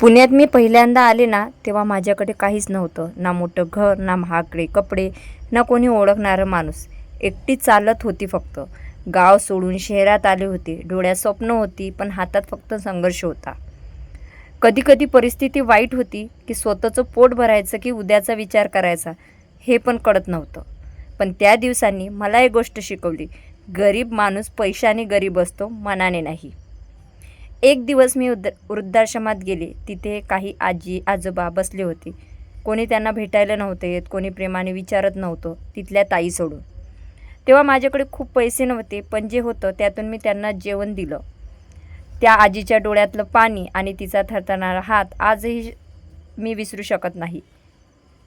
पुण्यात मी पहिल्यांदा आले ना, तेव्हा माझ्याकडे काहीच नव्हतं. ना मोठं घर, ना महागडे कपडे, ना कोणी ओळखणारं माणूस. एकटी चालत होती फक्त. गाव सोडून शहरात आले होते. डोळ्यात स्वप्न होती, पण हातात फक्त संघर्ष होता. कधी कधी परिस्थिती वाईट होती, की स्वतःचं पोट भरायचं की उद्याचा विचार करायचा, हे पण कळत नव्हतं. पण त्या दिवसांनी मला एक गोष्ट शिकवली. गरीब माणूस पैशाने गरीब असतो, मनाने नाही. एक दिवस मी वृद्धाश्रमात गेले. तिथे काही आजी आजोबा बसले होते. कोणी त्यांना भेटायला नव्हते येत, कोणी प्रेमाने विचारत नव्हतं, तिथल्या ताई सोडून. तेव्हा माझ्याकडे खूप पैसे नव्हते, पण जे होतं त्यातून मी त्यांना जेवण दिलं. त्या आजीच्या डोळ्यातलं पाणी आणि तिचा थरथरणारा हात आजही मी विसरू शकत नाही.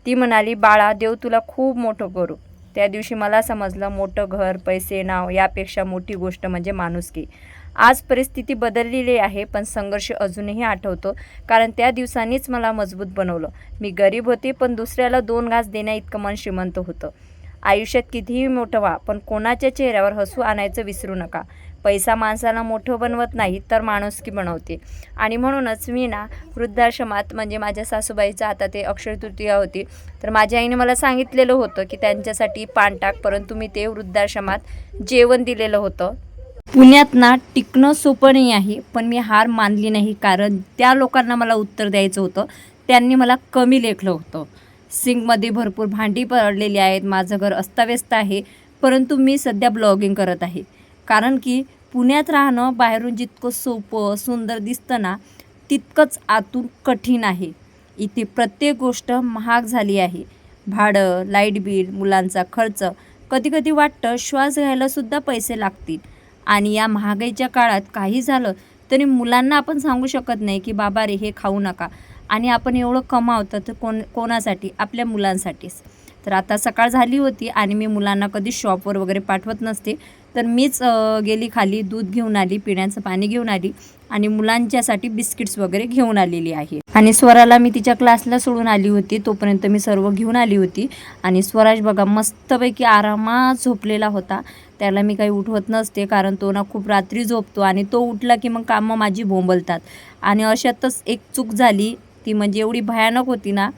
ती म्हणाली, बाळा, देव तुला खूप मोठं करू. त्या दिवशी मला समजलं, मोठं घर, पैसे, नाव यापेक्षा मोठी गोष्ट म्हणजे माणुसकी. आज परिस्थिती बदललेली आहे, पण संघर्ष अजूनही आठवतो, कारण त्या दिवसांनीच मला मजबूत बनवलं. मी गरीब होते, पण दुसऱ्याला 2 घास देण्याइतकं मन श्रीमंत होतं. आयुष्यात कितीही मोठं व्हा, पण कोणाच्या चेहऱ्यावर हसू आणायचं विसरू नका. पैसा माणसाला मोठं बनवत नाही, तर माणुसकी बनवते. आणि म्हणूनच मी ना, वृद्धाश्रमात म्हणजे माझ्या सासूबाईचं आता ते अक्षय तृतीया होती, तर माझ्या आईने मला सांगितलेलं होतं की त्यांच्यासाठी पान टाक, परंतु मी ते वृद्धाश्रमात जेवण दिलेलं होतं. पुण्यात ना टिकणं सोपं नाही आहे, पण मी हार मानली नाही, कारण त्या लोकांना मला उत्तर द्यायचं होतं. त्यांनी मला कमी लेखलं होतं. सिंकमध्ये भरपूर भांडी पडलेली आहेत, माझं घर अस्ताव्यस्त आहे, परंतु मी सध्या ब्लॉगिंग करत आहे. कारण की पुण्यात राहणं बाहेरून जितकं सोपं सुंदर दिसतं ना, तितकंच आतून कठीण आहे. इथे प्रत्येक गोष्ट महाग झाली आहे. भाडं, लाईट बिल, मुलांचा खर्च, कधीकधी वाटतं श्वास घ्यायलासुद्धा पैसे लागतील. आणि या महागाईच्या काळात काही झालं तरी मुलांना आपण सांगू शकत नाही की बाबा रे, हे खाऊ नका. आणि आपण एवढं कमावतं तर कोणासाठी? आपल्या मुलांसाठीच. तर आता सकाळ झाली होती आणि मी मुलांना कधी शॉपवर वगैरे पाठवत नसते, तर मीच गेली खाली, दूध घेऊन आली, पिण्याचं पाणी घेऊन आली आणि मुलांच्यासाठी बिस्किट्स वगैरे घेऊन आलेली आहे. आणि स्वराला मी तिच्या क्लासला सोडून आली होती, तोपर्यंत मी सर्व घेऊन आली होती. आणि स्वराज बघा मस्तपैकी आरामात झोपलेला होता. त्याला मी काही उठवत नसते, कारण तो ना खूप रात्री झोपतो आणि तो उठला की मग कामं माझी बोंबलतात. आणि अशातच एक चूक झाली, ती म्हणजे एवढी भयानक होती ना.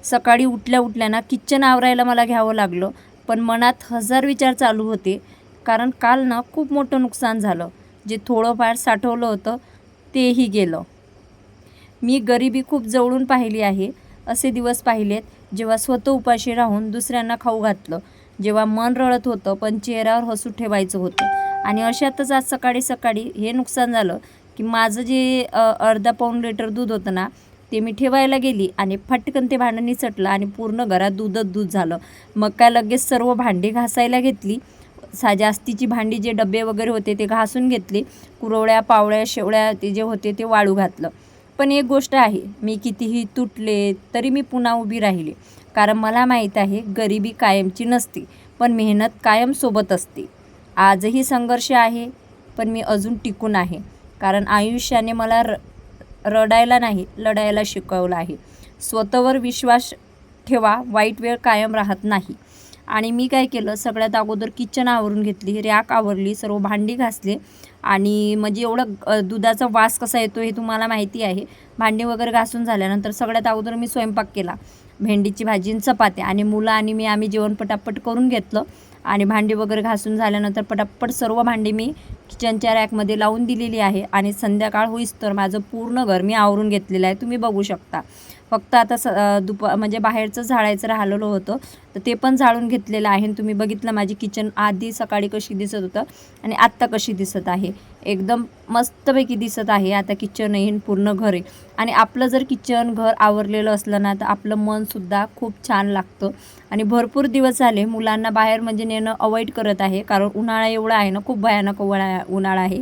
सकाळी उठल्या ना किचन आवरायला मला घ्यावं लागलं, पण मनात 1000 विचार चालू होते. कारण काल ना खूप मोठं नुकसान झालं. जे थोडंफार साठवलं होतं तेही गेलं. मी गरिबी खूप जवळून पाहिली आहे. असे दिवस पाहिलेत जेव्हा स्वतः उपाशी राहून दुसऱ्यांना खाऊ घातलं, जेव्हा मन रडत होतं पण चेहऱ्यावर हसू ठेवायचं होतं. आणि अशातच आज सकाळी सकाळी हे नुकसान झालं की माझं जे अर्धा पाऊण लिटर दूध होतं ना, ते मी ठेवायला गेली आणि फटकन ते भांडं निसटलं आणि पूर्ण घरात दूधच दूध झालं. मग काय लगेच सर्व भांडी घासायला घेतली. जास्तीची भांडी, जे डबे वगैरे होते ते घासून घेतले. कुरवड्या, पावळ्या, शेवळ्या ते जे होते ते वाळू घातलं. पण एक गोष्ट आहे, मी कितीही तुटले तरी मी पुन्हा उभी राहिली. कारण मला माहीत आहे, गरिबी कायमची नसते, पण मेहनत कायम सोबत असते. आजही संघर्ष आहे, पण मी अजून टिकून आहे. कारण आयुष्याने मला रडायला नाही, लढायला शिकवलं आहे. स्वतःवर विश्वास ठेवा, वाईट वेळ कायम राहत नाही. आणि मी काय केलं, सगळ्यात अगोदर किचन आवरून घेतली, रॅक आवरली, सर्व भांडी घासले. आणि म्हणजे एवढं दुधाचा वास कसा येतो हे तुम्हाला माहिती आहे. भांडी वगैरे घासून झाल्यानंतर सगळ्यात अगोदर मी स्वयंपाक केला. भेंडीची भाजी आणि चपात्या. आणि मुलं आणि आम्ही जेवण पटापट करून घेतलं. आणि भांडी वगैरे घासून झाल्यानंतर पटापट सर्व भांडी मी किचनच्या रॅकमध्ये लावून दिलेली आहे. आणि संध्याकाळ होईस्तोवर माझं पूर्ण घर मी आवरून घेतलेलं आहे, तुम्ही बघू शकता. फक्त आता म्हणजे बाहेरचं झाडायचं राहिलेलं होतं, तर ते पण झाडून घेतलेलं आहे. आणि तुम्ही बघितलं माझी किचन आधी सकाळी कशी दिसत होतं आणि आत्ता कशी दिसत आहे. एकदम मस्तपैकी दिसत आहे आता किचनही पूर्ण घर आहे. आणि आपलं जर किचन घर आवरलेलं असलं ना, तर आपलं मनसुद्धा खूप छान लागतं. आणि भरपूर दिवस झाले मुलांना बाहेर म्हणजे नेणं अवॉइड करत आहे, कारण उन्हाळा एवढा आहे ना, खूप भयानक उन्हाळा आहे.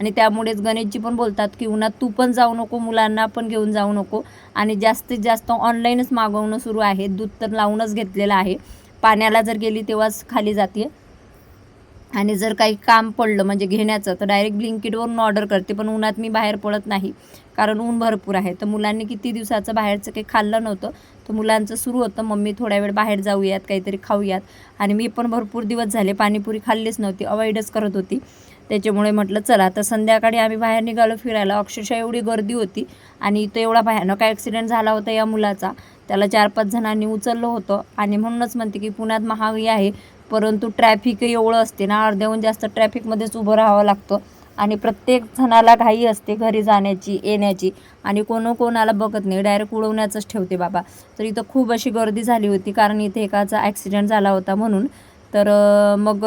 आणि त्यामुळेच गणेशजी पण बोलतात की उन्हात तू पण जाऊ नको, मुलांना पण घेऊन जाऊ नको. आणि जास्तीत जास्त ऑनलाईनच मागवणं सुरू आहे. दूध तर लावूनच घेतलेलं आहे, पाण्याला जर गेली तेव्हाच खाली जाते. आणि जर काही काम पडलं म्हणजे घेण्याचं, तर डायरेक्ट ब्लिंकिटवरून ऑर्डर करते. पण उन्हात मी बाहेर पडत नाही, कारण ऊन भरपूर आहे. तर मुलांनी किती दिवसाचं बाहेरचं काही खाल्लं नव्हतं, तर मुलांचं सुरू होतं, मम्मी थोड्या वेळ बाहेर जाऊयात, काहीतरी खाऊयात. आणि मी पण भरपूर दिवस झाले पाणीपुरी खाल्लीच नव्हती, अवॉइडच करत होती. त्याच्यामुळे म्हटलं चला. तर संध्याकाळी आम्ही बाहेर निघालो फिरायला. अक्षरशः एवढी गर्दी होती आणि इथं एवढा भयानक ॲक्सिडेंट झाला होता या मुलाचा. त्याला 4-5 जणांनी उचललं होतं आणि म्हणूनच म्हणते की पुण्यात महागाई आहे, परंतु ट्रॅफिकही एवढं असते ना, अर्ध्याहून जास्त ट्रॅफिकमध्येच उभं राहावं लागतं आणि प्रत्येक जणाला घाई असते घरी जाण्याची येण्याची आणि कोणाला बघत नाही, डायरेक्ट उडवण्याचंच ठेवते बाबा. तर इथं खूप अशी गर्दी झाली होती कारण इथे एकाचा ॲक्सिडेंट झाला होता म्हणून. तर मग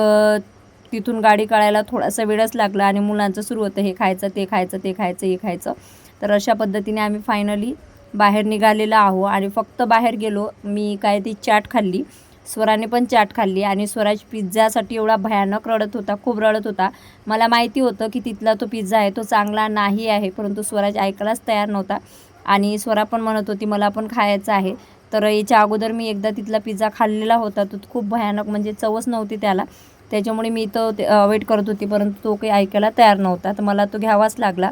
तिथून गाडी काढायला थोडासा वेळच लागला आणि मुलांचं सुरू होतं हे खायचं ते खायचं ते खायचं हे खायचं. तर अशा पद्धतीने आम्ही फायनली बाहेर निघालेलो आहो आणि फक्त बाहेर गेलो. मी काय ती चाट खाल्ली, स्वराने पण चाट खाल्ली आणि स्वराज पिझ्झासाठी एवढा भयानक रडत होता, खूप रडत होता. मला माहिती होतं की तिथला तो पिझ्झा आहे तो चांगला नाही आहे, परंतु स्वराज ऐकायलाच तयार नव्हता आणि स्वरा पण म्हणत होती मला पण खायचं आहे. तर याच्या अगोदर मी एकदा तिथला पिझ्झा खाल्लेला होता, तो खूप भयानक म्हणजे चवच नव्हती त्याला. त्याच्यामुळे मी तो वेट करत होती, परंतु तो काही ऐकायला तयार नव्हता. तर मला तो घ्यावाच लागला.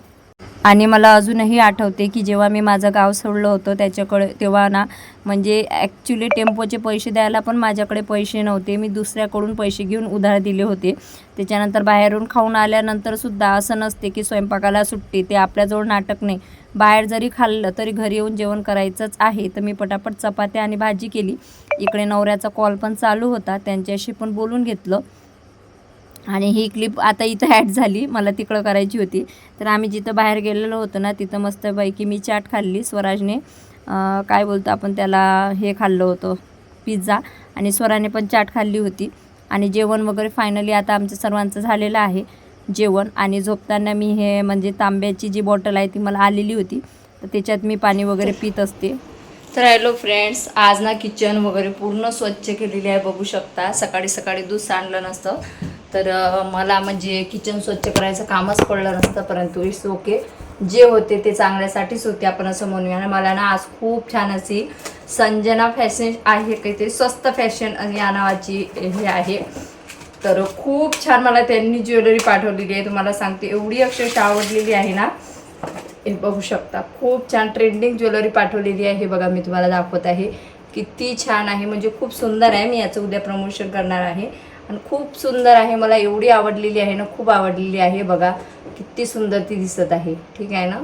आणि मला अजूनही आठवते की जेव्हा मी माझं गाव सोडलं होतं त्याच्याकडे, तेव्हा ना म्हणजे ॲक्च्युली टेम्पोचे पैसे द्यायला पण माझ्याकडे पैसे नव्हते. मी दुसऱ्याकडून पैसे घेऊन उधार दिले होते. त्याच्यानंतर बाहेरून खाऊन आल्यानंतरसुद्धा असं नसते की स्वयंपाकाला सुट्टी, ते आपल्याजवळ नाटक नाही. बाहेर जरी खाल्लं तरी घरी येऊन जेवण करायचंच आहे. तर मी पटापट चपात्या आणि भाजी केली. इकडे नवऱ्याचा कॉल पण चालू होता, त्यांच्याशी पण बोलून घेतलं आणि ही क्लिप आता इथं ॲड झाली, मला तिकडं करायची होती. तर आम्ही जिथं बाहेर गेलेलो होतो ना तिथं मस्तपैकी मी चाट खाल्ली. स्वराजने काय बोलतो आपण त्याला हे खाल्लं होतं पिझ्झा आणि स्वराने पण चाट खाल्ली होती आणि जेवण वगैरे फायनली आता आमचं सर्वांचं झालेलं आहे जेवण. आणि झोपताना मी हे म्हणजे तांब्याची जी बॉटल आहे ती मला आलेली होती, तर त्याच्यात मी पाणी वगैरे पित असते. तर हॅलो फ्रेंड्स, आज ना किचन वगैरे पूर्ण स्वच्छ केलेली आहे, बघू शकता. सकाळी सकाळी दूध सांडलं नसतं तर मला म्हणजे किचन स्वच्छ करायचं कामच पडलं नसतं, परंतु इट्स ओके, जे होते ते चांगल्यासाठीच होते आपण असं म्हणूया ना. मला ना आज खूप छान अशी संजना फॅशन आहे काही ते स्वस्त फॅशन या नावाची हे आहे, तर खूप छान मला त्यांनी ज्वेलरी पाठवलेली आहे. तुम्हाला सांगते एवढी अक्षरशः आवडलेली आहे ना, हे बघू शकता. खूप छान ट्रेंडिंग ज्वेलरी पाठवलेली आहे. बघा मी तुम्हाला दाखवत आहे, किती छान आहे, म्हणजे खूप सुंदर आहे. मी याचं उद्या प्रमोशन करणार आहे आणि खूप सुंदर आहे. मला एवढी आवडलेली आहे ना, खूप आवडलेली आहे. बघा किती सुंदर ती दिसत आहे, ठीक आहे ना.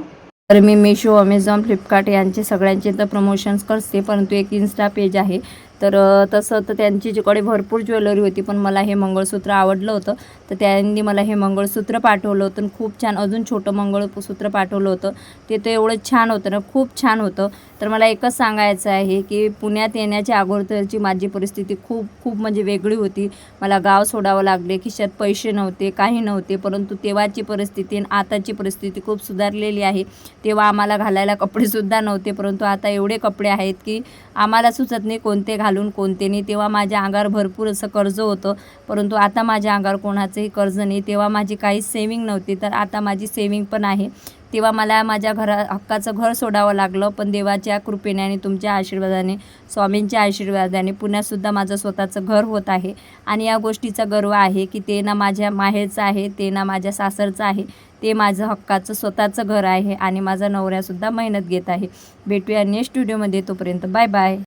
तर मी मिशो, अमेझॉन, फ्लिपकार्ट यांचे सगळ्यांचे तर प्रमोशन्स करते, परंतु एक इन्स्टा पेज आहे. तर तसं तर त्यांच्याकडे भरपूर ज्वेलरी होती, पण मला हे मंगळसूत्र आवडलं होतं, तर त्यांनी मला हे मंगळसूत्र पाठवलं होतं आणि खूप छान अजून छोटं मंगळसूत्र पाठवलं होतं. ते तर एवढं छान होतं ना, खूप छान होतं. तर मला एकच सांगायचं आहे की पुण्यात येण्याच्या अगोदरची माझी परिस्थिती खूप खूप म्हणजे वेगळी होती. मला गाव सोडावं लागले, खिशात पैसे नव्हते, काही नव्हते, परंतु तेव्हाची परिस्थिती आणि आताची परिस्थिती खूप सुधारलेली आहे. तेव्हा आम्हाला घालायला कपडेसुद्धा नव्हते, परंतु आता एवढे कपडे आहेत की आम्हाला सुचत नाही कोणते घालून कोणते नाही. तेव्हा माझ्या अंगावर भरपूर असं कर्ज होतं, परंतु आता माझ्या अंगावर कोणाचंही कर्ज नाही. तेव्हा माझी काही सेविंग नव्हती, तर आता माझी सेविंग पण आहे. तेव्हा मला माझ्या हक्काचं घर सोडावं लागलं, पण देवाच्या कृपेने आणि तुमच्या आशीर्वादाने, स्वामींच्या आशीर्वादाने पुण्यातसुद्धा माझं स्वतःचं घर होत आहे. आणि या गोष्टीचा गर्व आहे की ते ना माझ्या माहेरचं आहे, ते ना माझ्या सासरचं आहे, ते माझं हक्काचं स्वतःचं घर आहे आणि माझा नवऱ्यासुद्धा मेहनत घेत आहे. भेटूया नेक्स्ट व्हिडिओमध्ये, तोपर्यंत बाय बाय.